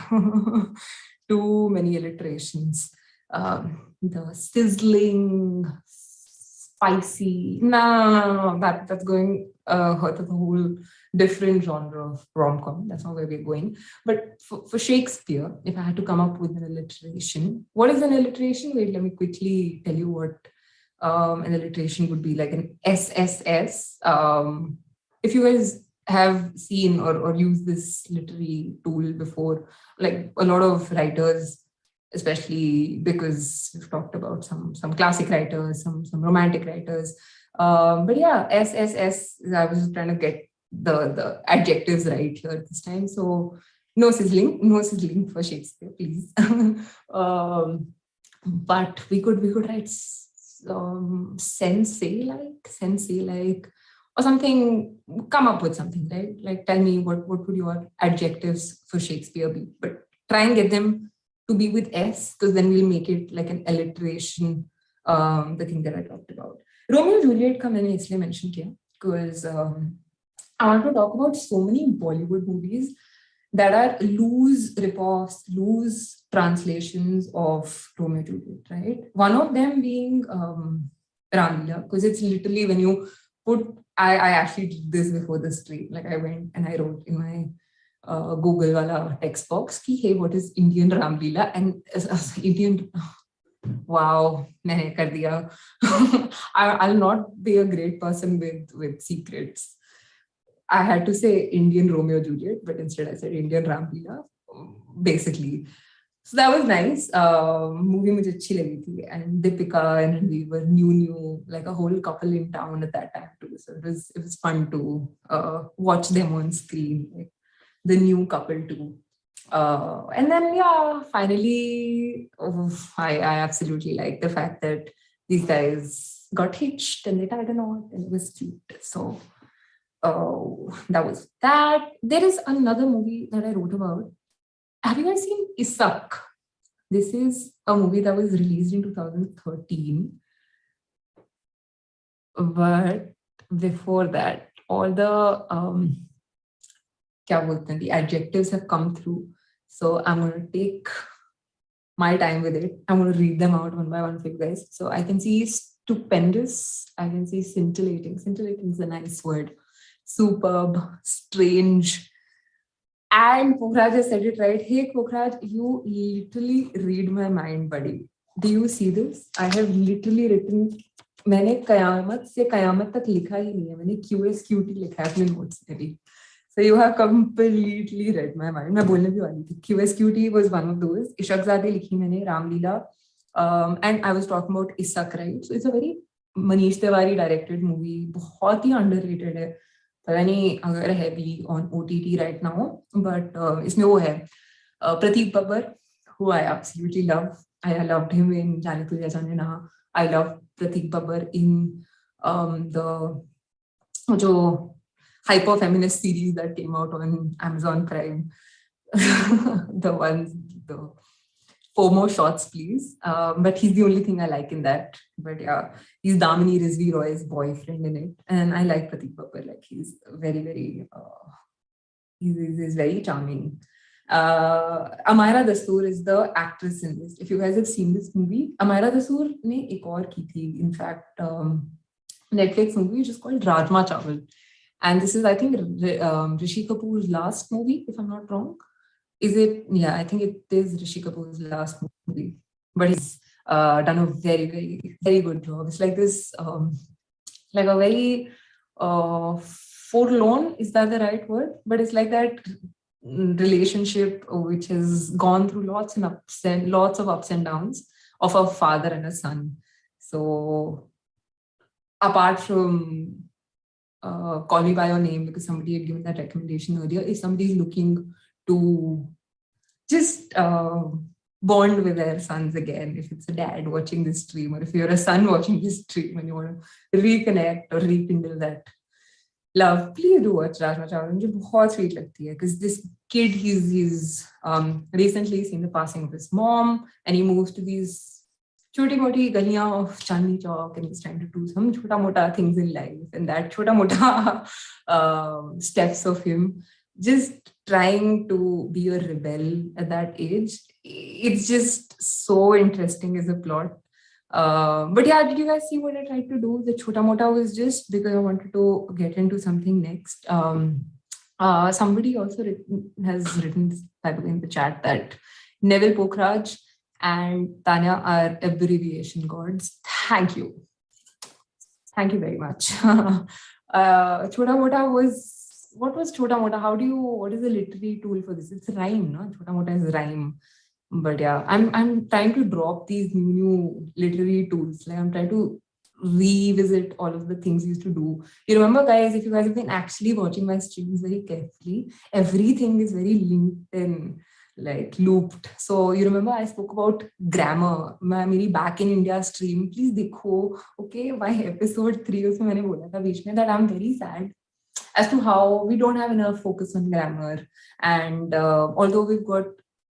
Too many alliterations. The sizzling, spicy. No, that's going hurt the whole different genre of rom-com. That's not where we're going. But for Shakespeare, if I had to come up with an alliteration, what is an alliteration? Wait, let me quickly tell you what an alliteration would be, like an SSS. If you guys have seen or used this literary tool before, like a lot of writers, especially because we've talked about some classic writers, some romantic writers. But yeah, SSS, I was just trying to get the adjectives right here this time. So no sizzling for Shakespeare, please. But we could write sensei-like, or something. Come up with something, right? Like tell me what would your adjectives for Shakespeare be? But try and get them to be with S, because then we'll make it like an alliteration. The thing that I talked about. Romeo and Juliet ka maine isliye mention kiya because I want to talk about so many Bollywood movies that are loose ripoffs, loose translations of Romeo and Juliet, right? One of them being Ramila, because it's literally when you put, I actually did this before the stream, like I went and I wrote in my Google wala text box ki, hey, what is Indian Ramlila? And Indian, wow, maine kar diya. I'll not be a great person with secrets. I had to say Indian Romeo Juliet, but instead I said Indian Ramlila, basically. So that was nice. Movie mujhe achhi lagi thi, and Deepika and we were new, like a whole couple in town at that time too. So it was fun to watch them on screen, like the new couple too. And then yeah, finally, I absolutely like the fact that these guys got hitched and they tied a knot and it was cute. So that was that. There is another movie that I wrote about. Have you guys seen Issaq? This is a movie that was released in 2013. But before that, all the the adjectives have come through. So I'm going to take my time with it. I'm going to read them out one by one for you guys. So I can see stupendous. I can see scintillating. Scintillating is a nice word. Superb, strange. And Pukhraj has said it right. Hey, Pukhraj, you literally read my mind, buddy. Do you see this? I have literally written, मैंने कयामत से कयामत तक लिखा ही नहीं है. मैंने QSQT लिखा है अपने notes में भी. So you have completely read my mind. मैं बोलने भी वाली थी. QSQT was one of those. Issaq लिखी मैंने, Ramlila. And I was talking about Issaq, right? So it's a very Manish Tiwari directed movie. बहुत ही underrated है. पता नहीं अगर है भी on OTT right now, but इसमें वो है प्रतीक Babbar, who I absolutely love. I loved him in जाने तुझे जाने ना. I love Pratik Babbar in the hyper feminist series that came out on Amazon Prime. The 4 more shots, please. But he's the only thing I like in that. But yeah, he's Damini Rizvi Roy's boyfriend in it. And I like Pratik Babbar. Like he's very, very, he's very charming. Amaira Dastoor is the actress in this. If you guys have seen this movie, Amaira Dastoor ne ek aur ki thi. In fact, Netflix movie which is called Rajma Chawal. And this is, I think, Rishi Kapoor's last movie, if I'm not wrong. Is it? Yeah, I think it is Rishi Kapoor's last movie. But he's done a very, very, very good job. It's like this, like a very forlorn, is that the right word? But it's like that relationship which has gone through lots of ups and downs of a father and a son. So apart from Call Me By Your Name, because somebody had given that recommendation earlier, if somebody is looking to just bond with their sons again, if it's a dad watching this stream, or if you're a son watching this stream and you want to reconnect or rekindle that love, please do watch Rajma Chawla. मुझे बहुत sweet लगती है, because this kid, he's recently seen the passing of his mom, and he moves to these छोटी मोटी गलियां of Chandni Chowk, and he's trying to do some छोटा मोटा things in life, and that छोटा मोटा steps of him just trying to be a rebel at that age. It's just so interesting as a plot. But yeah, did you guys see what I tried to do? The Chota Mota was just because I wanted to get into something next. Somebody also has written this, by the way, in the chat, that Neville Pokhraj and Tanya are abbreviation gods. Thank you. Thank you very much. Chota Mota was, what was Chota Mota? What is the literary tool for this? It's rhyme, no? Chota Mota is rhyme. But yeah, I'm trying to drop these new literary tools. Like I'm trying to revisit all of the things we used to do. You remember, guys, if you guys have been actually watching my streams very carefully, everything is very linked and like looped. So you remember I spoke about grammar. My Back in India stream, please dekho. Okay, my episode 3 usme maine bola tha beech mein that I'm very sad as to how we don't have enough focus on grammar. And although we've got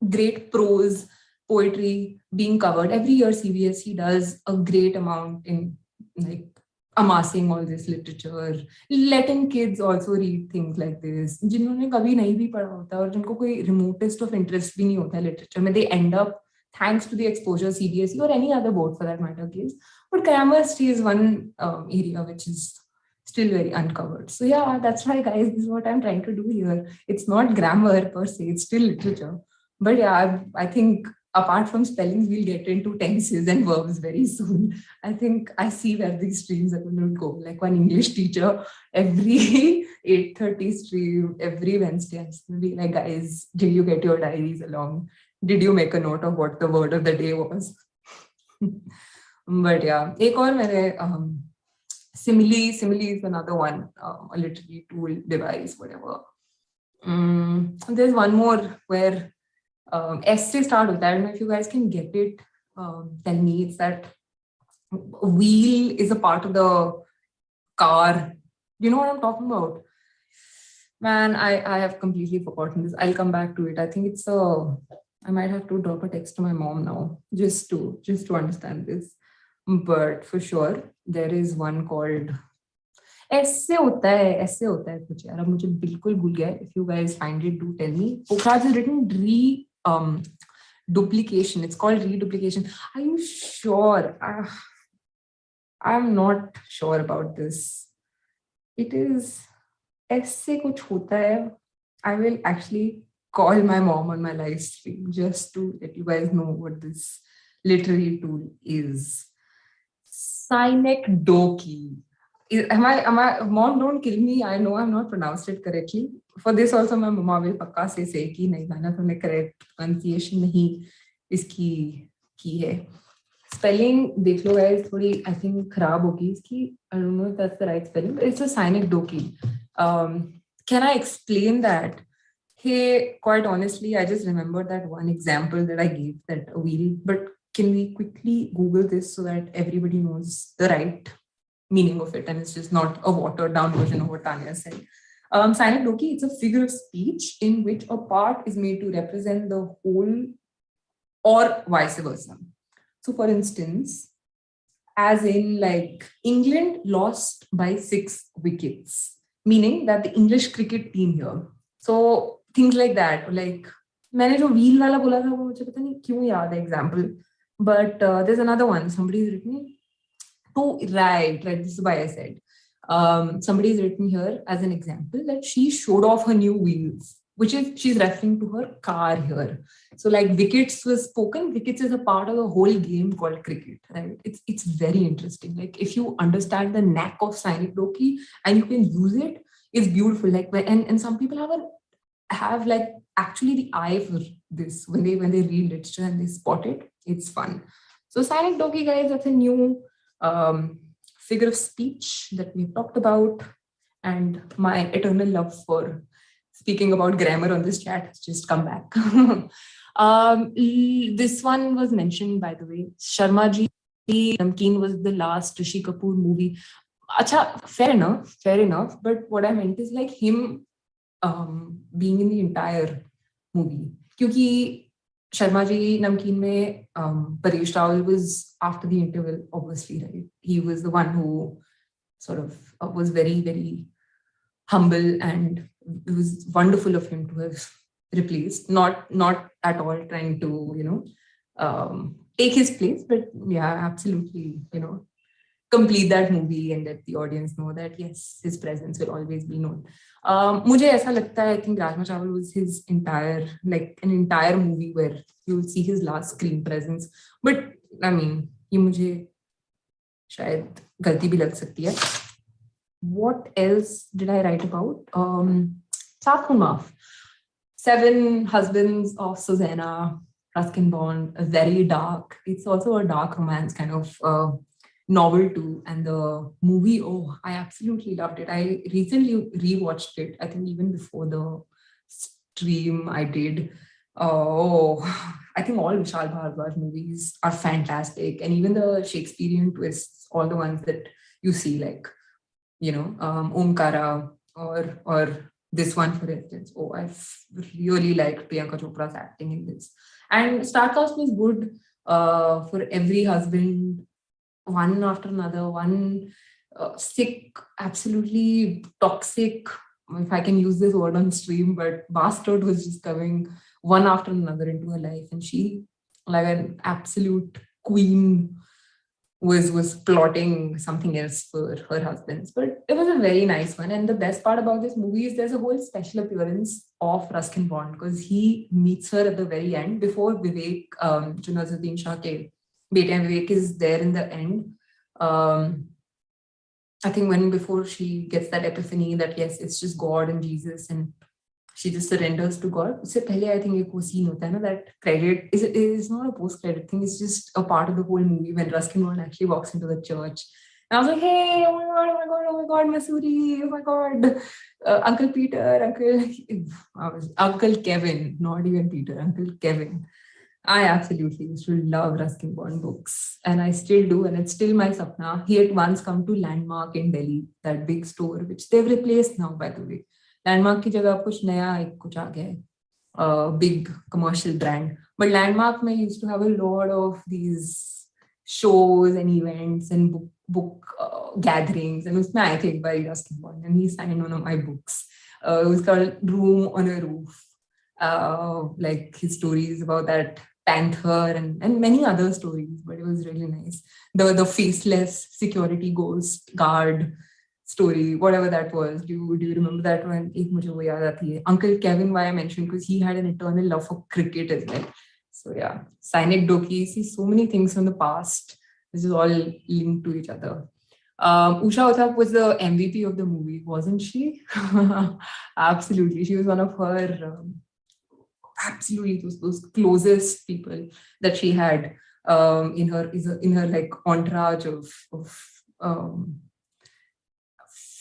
great prose, poetry being covered, every year CBSE does a great amount in like amassing all this literature, letting kids also read things like this, जिन्होंने कभी नहीं भी पढ़ा होता और जिनको कोई remotest of interest भी नहीं होता है literature में, they end up, thanks to the exposure CBSE or any other board for that matter gives. But grammar history is one area which is still very uncovered. So yeah, that's why, guys, this is what I'm trying to do here. It's not grammar per se, it's still literature. But yeah, I think apart from spellings, we'll get into tenses and verbs very soon. I think I see where these streams are going to go. Like one English teacher, every 8:30 stream, every Wednesday, I'm going to be like, guys, did you get your diaries along? Did you make a note of what the word of the day was? But yeah, एक और मैंने simile is another one, a literary tool, device, whatever. There's one more where essay start with that. I don't know if you guys can get it. Tell me. It's that wheel is a part of the car. You know what I'm talking about? Man, I have completely forgotten this. I'll come back to it. I think it's I might have to drop a text to my mom now just to understand this. But for sure, there is one called ऐसे होता है कुछ यार, अब मुझे बिल्कुल भूल गया. If you guys find it, do tell me. Pokhraj has written duplication. It's called reduplication. Are you sure? I'm not sure about this. It is ऐसे कुछ होता है. I will actually call my mom on my live stream just to let you guys know what this literary tool is. Synecdoche. Am I, mom, don't kill me. I know I'm not pronounced it correctly. For this also, my mama will pakka say कि नहीं गाना तुमने correct pronunciation नहीं इसकी की है. Spelling देख लो guys, थोड़ी I think खराब होगी इसकी. I don't know if that's the right spelling, but it's a synecdoche. Can I explain that? Hey, quite honestly, I just remembered that one example that I gave, that wheel, but can we quickly Google this so that everybody knows the right meaning of it and it's just not a watered down version of what Tanya said. Synecdoche, it's a figure of speech in which a part is made to represent the whole or vice versa. So for instance, as in like England lost by 6 wickets, meaning that the English cricket team here. So things like that, like मैंने जो wheel वाला बोला था वो मुझे पता नहीं क्यों याद है example. But there's another one. Somebody's written right. This is why I said. Somebody's written here as an example that she showed off her new wheels. which is, she's referring to her car here. So like wickets was spoken, wickets is a part of a whole game called cricket, right? It's very interesting. Like if you understand the knack of synecdoche and you can use it, it's beautiful. Like and some people have like actually the eye for this when they read literature and they spot it. It's fun. So synecdoche, guys, that's a new figure of speech that we've talked about, and my eternal love for speaking about grammar on this chat has just come back. This one was mentioned, by the way. Sharmaji Namkeen was the last Rishi Kapoor movie. Acha, fair enough. But what I meant is like him being in the entire movie. Because Sharmaji Namkeen mein Paresh Rawal was after the interval, obviously, right? He was the one who sort of was very, very humble, and it was wonderful of him to have replaced, not at all trying to, take his place, but yeah, absolutely, complete that movie and let the audience know that yes, his presence will always be known. मुझे ऐसा लगता है, I think Rajma Chawal was his entire, like an entire movie where you will see his last screen presence. But I mean, ये मुझे शायद गलती भी लग सकती है. What else did I write about? Maaf. 7 Husbands of Susanna, Ruskin Bond, very dark. It's also a dark romance kind of novel too. And the movie, oh, I absolutely loved it. I recently rewatched it. I think even before the stream I did. Oh, I think all Vishal Bhardwaj movies are fantastic. And even the Shakespearean twists, all the ones that you see, like, Omkara or this one, for instance. Oh, I really liked Priyanka Chopra's acting in this. And Starcast was good for every husband, one after another, one sick, absolutely toxic, if I can use this word on stream, but bastard was just coming one after another into her life. And she, like an absolute queen, was plotting something else for her husbands. But it was a very nice one. And the best part about this movie is there's a whole special appearance of Ruskin Bond, because he meets her at the very end before Vivek, Nazuddin Shah ke bete hain. Vivek is there in the end. I think before she gets that epiphany that yes, it's just God and Jesus, and she just surrenders to God. Usse pehle, I think ek wo scene hota hai na, that credit is not a post-credit thing. It's just a part of the whole movie when Ruskin Bond actually walks into the church. And I was like, hey, oh my God, Masuri, oh my God. Uncle Peter, Uncle Kevin, not even Peter, Uncle Kevin. I absolutely used to love Ruskin Bond books, and I still do, and it's still my sapna. He had once come to Landmark in Delhi, that big store, which they've replaced now, by the way. Landmark की जगह कुछ नया कुछ आ गया है, big commercial brand. But Landmark में used to have a lot of these shows and events and book gatherings, and उसमें I think by Ruskin Bond, and he signed one of my books. It was called Room on a Roof. Like his stories about that panther and many other stories, but it was really nice. The faceless security ghost guard story, whatever that was. Do you remember that one? Ek mujhe wo yaad aati hai. Uncle Kevin, why I mentioned, because he had an eternal love for cricket as well. So yeah, synecdoche, see so many things from the past. This is all linked to each other. Usha Uthup was the MVP of the movie, wasn't she? Absolutely, she was one of her absolutely those closest people that she had in her like entourage of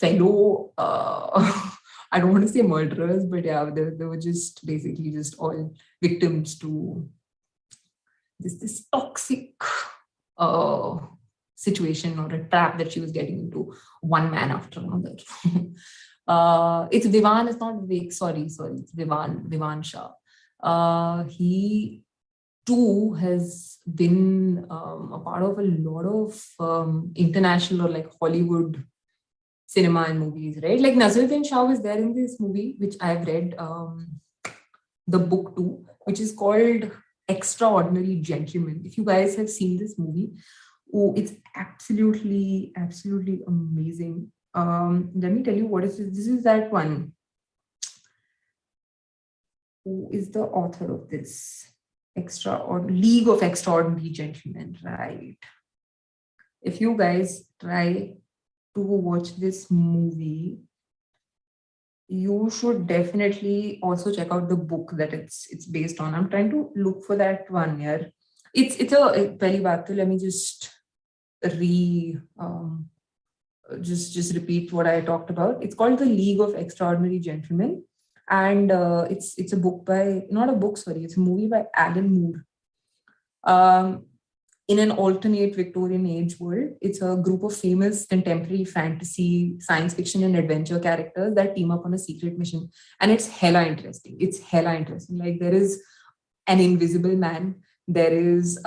fellow I don't want to say murderers, but yeah, they were just basically just all victims to this toxic situation or a trap that she was getting into, one man after another. It's Vivan, it's not Vivek, sorry, it's Vivan Shah. He too has been a part of a lot of international or like Hollywood cinema and movies, right? Like Nazuddin Shah was there in this movie, which I've read the book too, which is called Extraordinary Gentleman. If you guys have seen this movie, oh, it's absolutely amazing. Let me tell you what is this. This is that one. who is the author of this? League of Extraordinary Gentlemen, right? If you guys try to watch this movie, you should definitely also check out the book that it's based on. I'm trying to look for that one here. It's a pehli baat to let me just just repeat what I talked about. It's called The League of Extraordinary Gentlemen. And it's a book by, not a book, sorry, it's a movie by Alan Moore. In an alternate Victorian age world, it's a group of famous contemporary fantasy, science fiction, and adventure characters that team up on a secret mission. And it's hella interesting. Like, there is an invisible man. There is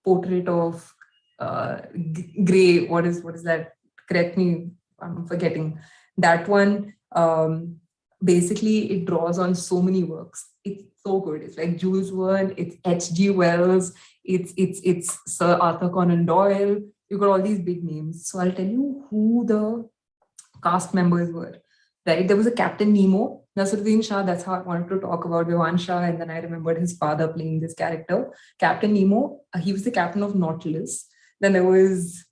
portrait of Grey. What is that? Correct me, I'm forgetting that one. Basically, it draws on so many works. It's so good. It's like Jules Verne, it's H.G. Wells, it's Sir Arthur Conan Doyle. You've got all these big names. So I'll tell you who the cast members were. Right? There was a Captain Nemo, Nasruddin Shah. That's how I wanted to talk about Vivan Shah, and then I remembered his father playing this character. Captain Nemo, he was the captain of Nautilus. Then there was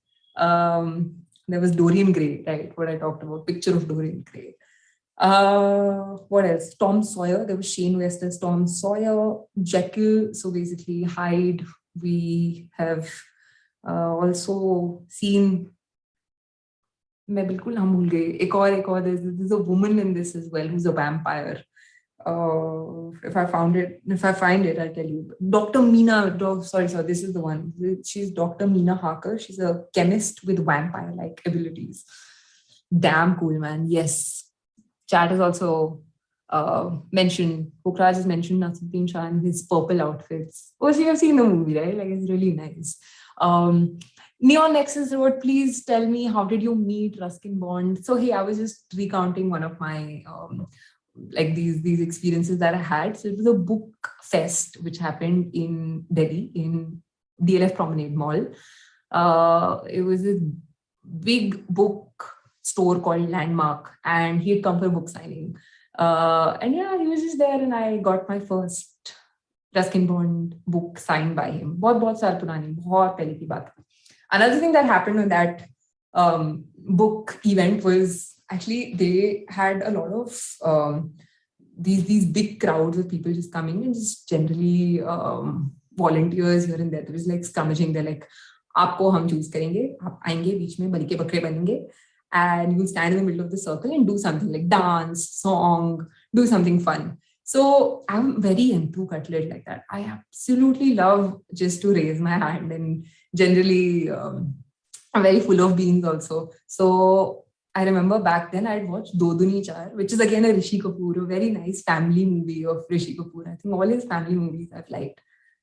Dorian Gray, right? What I talked about, picture of Dorian Gray. What else? Tom Sawyer. There was Shane West as Tom Sawyer. Jekyll. So basically Hyde. We have also seen. मैं बिल्कुल नाम भूल गई. एक और there's a woman in this as well who's a vampire. If I find it, I'll tell you. Dr. Meena. Sorry, this is the one. She's Dr. Meena Harker. She's a chemist with vampire-like abilities. Damn cool, man. Yes. Chat has also mentioned, Pukhraj has mentioned Nasruddin Shah and his purple outfits. Oh, so you have seen the movie, right? Like, it's really nice. Neon Nexus Road, please tell me, how did you meet Ruskin Bond? So, hey, I was just recounting one of my, like these experiences that I had. So it was a book fest, which happened in Delhi, in DLF Promenade Mall. It was a big book store called Landmark, and he had come for a book signing. And yeah, he was just there, and I got my first Ruskin Bond book signed by him. बहुत साल पुरानी, बहुत पहले की बात. Another thing that happened on that book event was actually they had a lot of these big crowds of people just coming, and just generally volunteers here and there. There was like scrummaging. They're like, आपको हम choose करेंगे, आप आएंगे बीच में बलि के बकरे बनेंगे. And you'll stand in the middle of the circle and do something like dance, song, do something fun. So I'm very into cutlet like that. I absolutely love just to raise my hand, and generally I'm very full of beans also. So I remember back then I'd watched Do Duni Char, which is again a Rishi Kapoor, a very nice family movie of Rishi Kapoor. I think all his family movies I've liked.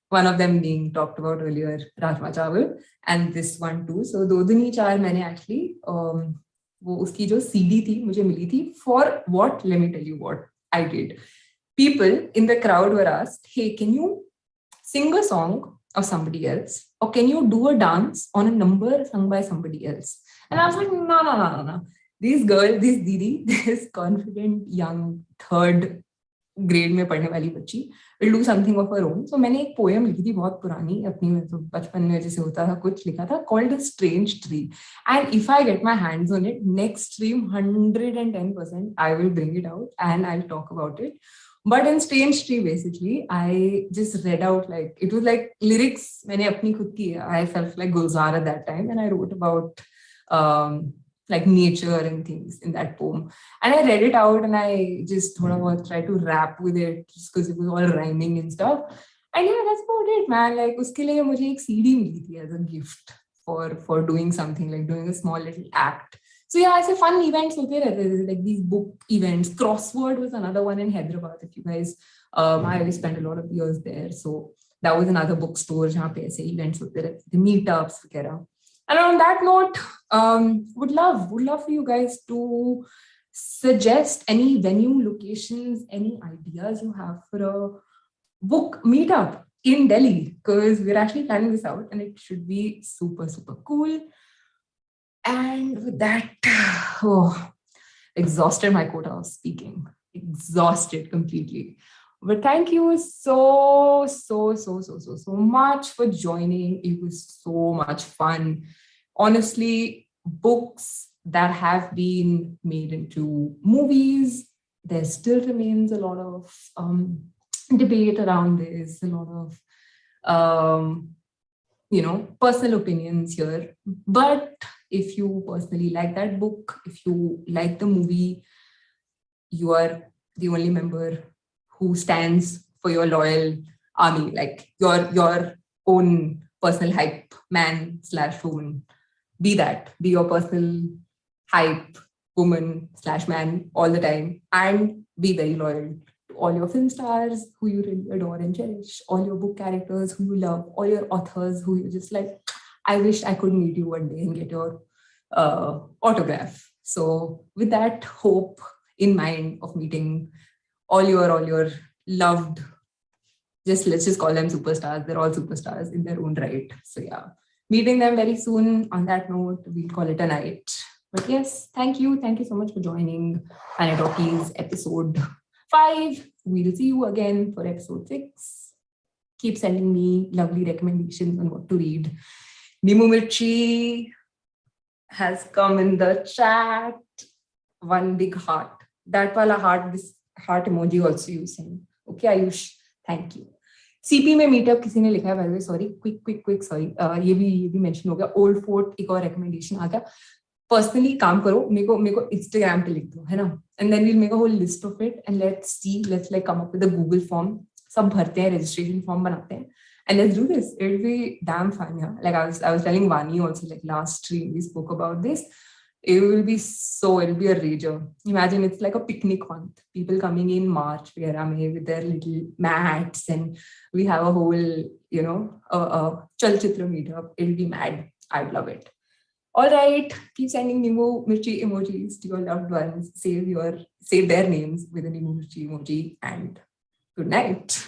One of them being talked about earlier, Rajma Chawal, and this one too. So Do Duni Char मैंने actually वो उसकी जो CD थी मुझे मिली थी. For what? Let me tell you what I did. People in the crowd were asked, hey, can you sing a song of somebody else? Or can you do a dance on a number sung by somebody else? And I was like, no. This girl, this Didi, this confident young third grade में पढ़ने वाली बच्ची will do something of her own. So मैंने एक poem लिखी थी बहुत पुरानी अपनी बचपन में जैसे होता था कुछ लिखा था called A Strange Tree. And if I get my hands on it, next stream 110% I will bring it out and I'll talk about it. But in Strange Tree, basically, I just read out like, it was like lyrics मैंने अपनी खुद की. I felt like Gulzar at that time, and I wrote about like nature and things in that poem. And I read it out, and I just tried to rap with it just because it was all rhyming and stuff. And yeah, that's about it, man. Like उसके लिए मुझे एक CD मिली थी as a gift for doing something, like doing a small little act. So yeah, ऐसे fun events होते रहते थे, like these book events. Crossword was another one in Hyderabad. If you guys, I spent a lot of years there. So that was another bookstore जहाँ पे ऐसे events होते रहते थे, meetups वगैरह. And on that note, would love for you guys to suggest any venue, locations, any ideas you have for a book meetup in Delhi, because we're actually planning this out and it should be super, super cool. And with that, exhausted my quota of speaking. Exhausted completely. But thank you so much for joining. It was so much fun. Honestly, books that have been made into movies, there still remains a lot of debate around this, a lot of personal opinions here. But if you personally like that book, if you like the movie, you are the only member who stands for your loyal army, like your own personal hype man / woman. Be that, be your personal hype woman / man all the time, and be very loyal to all your film stars who you really adore and cherish, all your book characters who you love, all your authors who you just like, I wish I could meet you one day and get your autograph. So with that hope in mind of meeting all your loved, let's just call them superstars. They're all superstars in their own right. So yeah, meeting them very soon. On that note, we'll call it a night. But yes, thank you so much for joining Tanya Talkies episode 5. We'll see you again for episode 6. Keep sending me lovely recommendations on what to read. Nimu Mirchi has come in the chat. One big heart. That wala heart, this heart emoji also using. Okay, Ayush, thank you. CP में meetup किसी ने लिखा है, by the way, sorry, quick, sorry. ये भी mention हो गया. Old Fort एक और recommendation आ गया. Personally काम करो, मेरे को Instagram पे लिख दो, है ना? And then we'll make a whole list of it and let's like come up with a Google form. सब भरते हैं, registration form बनाते हैं. And let's do this. It'll be damn fun, yeah. Like I was telling Vaani also, like last stream we spoke about this. It'll be a rager. Imagine it's like a picnic month. People coming in March with their little mats, and we have a whole, chalchitra meetup. It'll be mad. I'd love it. All right, keep sending Nimu Mirchi emojis to your loved ones. Save their names with a Nimu Mirchi emoji, and good night.